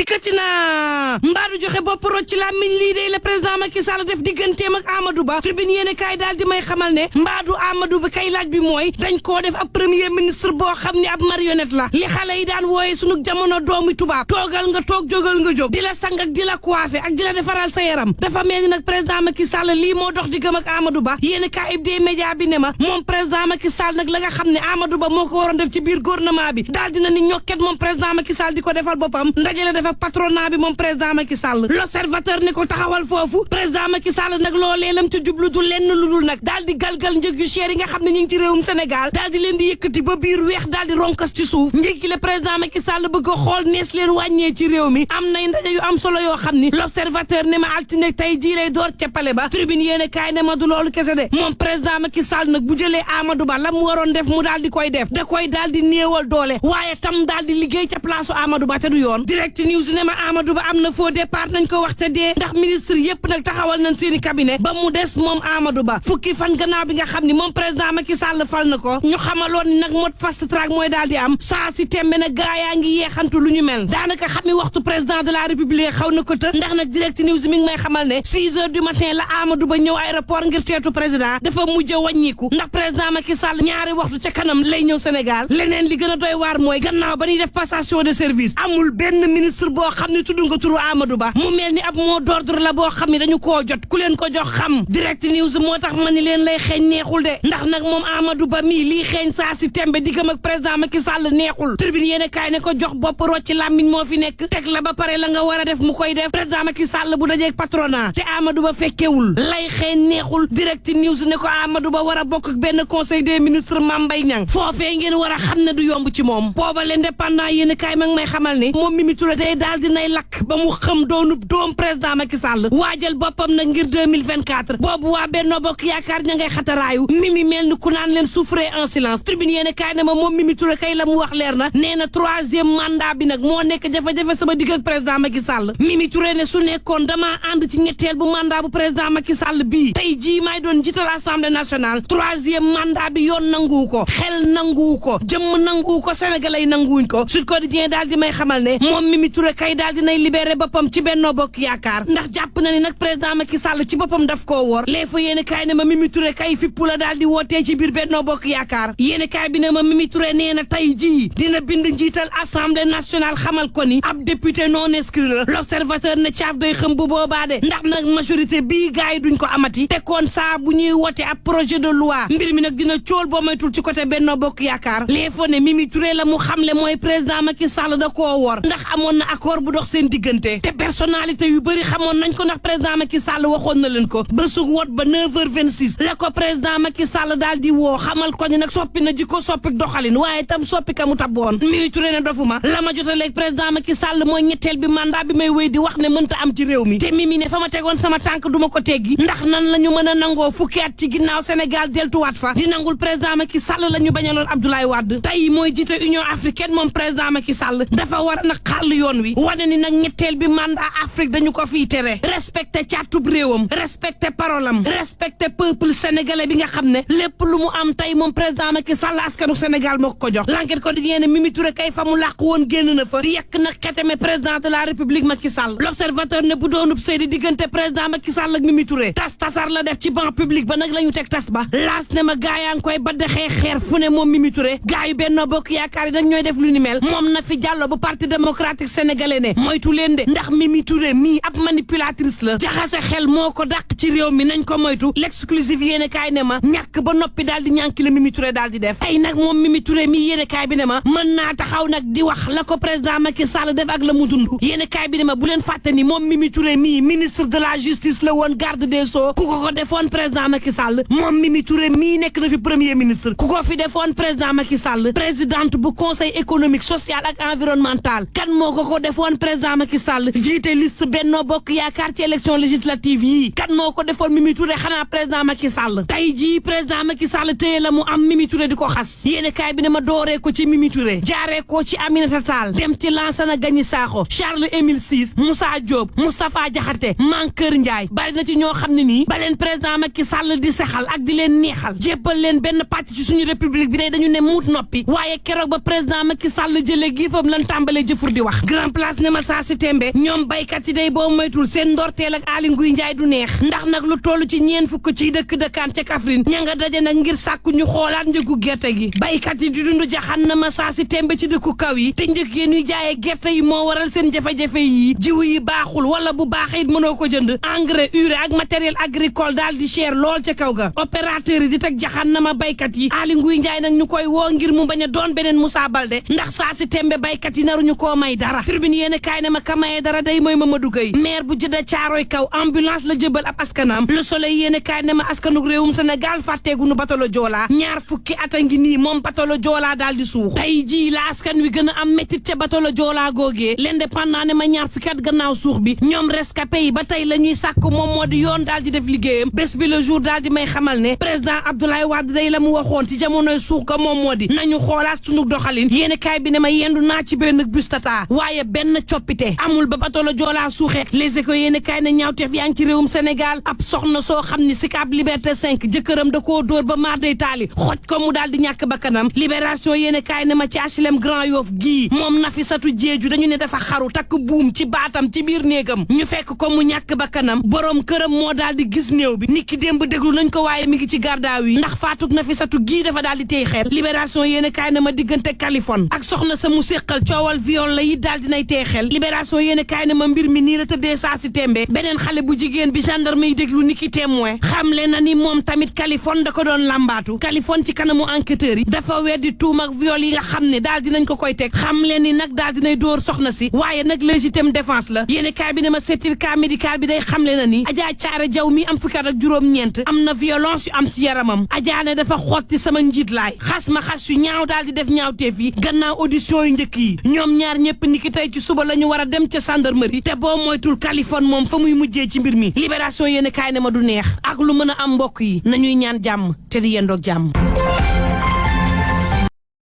dikkati na mbaadu joxe bopp rocc ci làmmiñ lii de la président Macky Sall def digganteem ak Amadou Ba tribune yéene kaay daal di may xamal ne mbaadu Amadou Ba kay laaj bi mooy dañ koo def ab premier ministre boo xam ne ab marionnette la li xale yi daan wooye sunu jamono doomi tubaab toogal nga toog jógal nga jóg di la sang ak di la coiffé ak di la defaral sa yaram dafa mel ni nag président Macky Sall lii moo dox diggam ak Amadou Ba yéene kaay des médias bi ne ma moom président Macky Sall nag la nga xam ne Amadou Ba moo ko waroon def ci biir gouvernement bi daal dina ni ñokket moom président Macky Sall di ko defal boppam ndaje la def ak patronat bi moom président Macky Sall l'observateur ne ko taxawal foofu président Macky Sall nag loolee lam ca jublu du lenn lu dul nag daal di galgal njëg yu cher yi nga xam ne ñu ngi ci réewum Sénégal daal di leen di yëkkati ba biir weex daal di ronkas ci suuf njëg gi la président Macky Sall bëgg a xool nees leen wàññee ci réew mi am nay ndaje yu am solo yoo xam ni l'observateur ne ma altine tey jii lay door ca pale ba tribune yéene kaay ne ma du loolu kese de moom président Macky Sall nag bu jëlee Amadou Ba la mu waroon def mu daal di koy def da koy daal di néewal doole waaye tam daal di liggéey ca place Amadou Ba te du yoon direct news ne ma Amadou Ba am na faux départ nañ ko wax te dee ndax ministre yépp nag taxawal nañ seeni cabinet ba mu des moom Amadou Ba fukki fan gannaaw bi nga xam ni moom président Macky Sall fal na ko ñu xamaloon ni nag mode fast track mooy daal di am saa si tembe nag gaa yaa ngi yeexantu lu ñu mel daanaka xam ni waxtu président de la république xaw na ko të ndax nag direct news mi ngi may xamal ne 6 heures du matin la Amadou Ba ñëw aéroport ngir teetu président dafa mujj a wàññiku ndax président Macky Sall ñaari waxtu ca kanam lay ñëw Sénégal leneen li gën a doy waar mooy gannaaw ba ñuy def passation de service amul benn ministre boo xam ne tudd nga turu Amadou Ba mu mel ni ab mot d'ordre la boo xam ne dañu koo jot ku leen ko jox xam direct news moo tax ma ni leen lay xeeñ neexul de ndax nag moom Amadou Ba mii lii xeeñ saa si tembe diggam ak président Macky Sall neexul tribune yéen a kaay ne ko jox bopp rocc ci làmmiñ moo fi nekk teg la ba pare la nga war a def mu koy def président Macky Sall bu dajeeg patronat te Amadou Ba fekkewul lay xeeñ neexul direct news ne ko Amadou Ba war a bokk ak benn conseil des ministres Mame Mbaye Niang foofee ngeen war a xam ne du yomb ci moom booba l'indépendant yéen a kaay ma ngi may xamal ne moom Mimi Touré tey daal dinay lakk ba mu xam doonub doom président Macky Sall waajal boppam nag ngir 2024 boobu waa Benno Bokk Yaakaar ña ngay xataraayu Mimi mel ni ku naan leen souffrer en silence tribune yéen a kaay ne ma moom Mimi Touré kay la mu wax leer na nee na 3e mandat bi nag moo nekk jafe-jafe sama digg ak président Macky Sall Mimi Touré ne su nekkoon damaa ànd ci ñetteel bu mandat bu président Macky Sall bii tey jii may doon jiital assemblée nationale 3e mandat bi yoon nanguwu ko xel nanguwu ko jëmm nanguwu ko sénégalais yi nanguwuñ ko Sud Quotidien daal di may xamal ne moom Mimi Touré kay daal dinay libéré boppam ci Benno Bokk Yaakaar ndax jàpp na ni nag président Macky Sall ci boppam daf koo wóor les fa yéene kaay ne ma Mimi Touré kay fippu la daal di wootee ci biir Benno Bokk Yaakaar yéene kaay bi ne ma Mimi Touré nee na tey jii dina bind njiital assemblée nationale xamal ko ni ab député non inscrit la l'observateur ne caaf day xëm bu boobaa de ndax nag majorité bii gars yi duñ ko amati te kon saa bu ñuy wote ab projet de loi mbir mi nag dina cool boo moytul ci côté Benno Bokk Yaakaar les fa ne Mimi Touré la mu xamle mooy président Macky Sall da koo wóor ndax amoon na accord bu dox seen diggante te personnalité yu bëri xamoon nañ ko ndax président Macky Sall waxoon na leen ko bésug wot ba 9h26 la ko président Macky Sall daal di woo xamal ko ni nag soppi na jikko soppi doxalin waaye tam soppi ka mu tabboon Mimi Touré ne dofuma la ma jotaleeg président Macky Sall mooy ñetteel bi mandat bi may wéy di wax ne mënta am ci réew mi te Mimi ne fa ma tegoon sama tànk duma ko teggi ndax nan la ñu mën a nangoo fukki at ci ginnaaw Sénégal deltuwaat fa di nangul président Macky Sall la ñu bañaloon Abdoulaye Wade tey mooy jiite Union africaine moom président Macky Sall dafa war nag xàll yoon wi wane ni nag ñetteel bi mandat Afrique dañu ko fiy tere respecté caatub réewam respecté parole am respecté peuple sénégalais bi nga xam ne lépp lu mu am tey moom président Macky Sall askanu Sénégal moo ko jox l'enquête ko di yéene Mimi Touré kay fa mu làq woon génn na fa di yekk nag xeteme président de la république Macky Sall l'observateur ne bu doonub sëy di diggante président Macky Sall ak Mimi Touré tasar la def ci banc public ba nag la ñu teg tas ba laas ne ma gaa yaa ngi koy badde xeer fu ne moom Mimi Touré gaa yu Benno Bokk Yaakaar yi nag ñooy def lu ni mel moom na fi jàllo bu parti démocratique sénégalais ne moytu leen de ndax Mimi Touré mii ab manipulatrice la jaxase xel moo ko dàq ci réew mi nañ ko moytu l'exclusive yéene kaay ne ma ñàkk ba noppi daal di ñànki la Mimi Touré daal di def ay nag moom Mimi Touré mii yéene kaay bi ne ma mën naa taxaw nag di wax la ko président Macky Sall def ak la mu dund yéene kaay bi ne ma bu leen fàtte ni moom Mimi Touré mii ministre de la justice la woon garde des sceaux ku ko defoon président Macky Sall moom Mimi Touré mii nekk na fi premier ministre ku ko fi defoon président Macky Sall présidente bu conseil économique social ak environnemental kan moo ko defoon président Macky Sall jiite liste Benno Bokk Yaakaar ci élection législative yi kan moo ko defoon Mimi Touré xanaa président Macky Sall tey jii président Macky Sall téye la mu am Mimi Touré di ko xas yéene kaay bi ne ma dooree ko ci Mimi Touré jaaree ko ci Aminata Tall dem ci Lansana Gagny Sakho Charles Émile Ciss Moussa Diop Moustapha Diakhaté Mankeur Ndiaye bari na ci ñoo xam ne nii ba leen président Macky Sall di sexal ak di leen neexal jébbal leen benn pàcc ci suñu république bi day dañu ne muut noppi waaye keroog ba président Macky Sall jëlee giifam lan tàmbalee jëfur di wax grand grand place ne ma saa si tembe ñoom baykat yi day boo moytul seen ndorteel ak Aly Ngouille Ndiaye du neex ndax nag lu toll ci ñeen fukk ci dëkkaan ca Kaffrine ña nga daje nag ngir sàkku ñu xoolaat njëgu gerte gi baykat yi di dund jaxannama saa si tembe ci dëkku kaw yi te njëg yi ñuy jaayee gerte yi moo waral seen jafe-jafe yi jiwu yi baaxul wala bu baaxee it mënoo ko jënd engrais urée ak matériel agricole daal di cher lool ca kaw ga opérateur yi di teg jaxannama baykat yi Aly Ngouille Ndiaye nag ñu koy woo ngir mu bañ a doon beneen Moussa Baldé ndax saa si tembe baykat yi naruñu koo may dara tribune yéen kaay ne ma kamaye dara day mooy Mamadou Gueye maire bu jëda caaroy kaw ambulance la jëbal ab askanam Le Soleil yéen kaay ne ma askanug réewum Sénégal fàtteegunu batalo Joola ñaar fukki at a ngi nii moom batalo Joola daal di suux tey jii la askan wi gën a am métit ca batalo Joola googee l'Indépendant ne ma ñaar fukki at gannaaw suux bi ñoom rescapé yi ba tey la ñuy sàkk moom moo di yoon daal di def liggéeyam bés bi le jour daal di may xamal ne président Abdoulaye Wade day la mu waxoon ci jamonoy suux ga moom moo di nañu xoolaat sunu doxalin yéen kaay bi ne ma yendu naa ci benn bus tata waaye benn coppite amul ba batalo Joola suuxe Les Échos yéen kaay ne ñaawteef yaa ngi ci réewum Sénégal ab soxna soo xam ni Sicap Liberté 5 jëkkëram da koo dóor ba maar day taali xoj ko mu daal di ñàkk bakkanam Libération yéen kaay ne ma ci HLM Grand Yoff gii moom Nafisatu Jeeju dañu ne dafa xaru takk buum ci baatam ci biir néegam ñu fekk ko mu ñàkk bakkanam borom këram moo daal di gis néew bi niki démb déglu nañ ko waaye mi ngi ci gardaaw yi ndax faatuk Nafisatu gii dafa daal di tey xel Libération yéen kaay ne ma diggante Kaliphone ak soxna sa mu séqal coowal viol la yi daal dinay tey xel Libération yéen kaay ne ma mbir mi nii la tëddee saa si tembe beneen xale bu jigéen bi gendarme yi déglu niki témoin xamle na ni moom tamit Kaliphone da ko doon lambaatu Kaliphone ci kanamu enquêteurs yi dafa weddi tuum ak viol yi nga xam ne daal dinañ ko koy teg xam leen ni nag daal dinay dóor soxna si waaye nag légitime défense la yéen kaay bi ne ma certificat médical bi day xamle na ni Adja Caare Jaw mi am fukki at ak juróom-ñeent am na violence yu am ci yaramam Adja ne dafa xotti sama njiit laay xas ma xas yu ñaaw daal di def ñaawteef yi gannaaw audition yu njëkk yi ñoom ñaar ñëpp niki tey ci suba la ñu war a dem ca gendarmerie te boo moytul Kaliphone moom fa muy mujjee ci mbir mi Libération yéen kaay ne ma du neex ak lu mën a am mbokk yi nañuy ñaan jàmm te di yendoog jàmm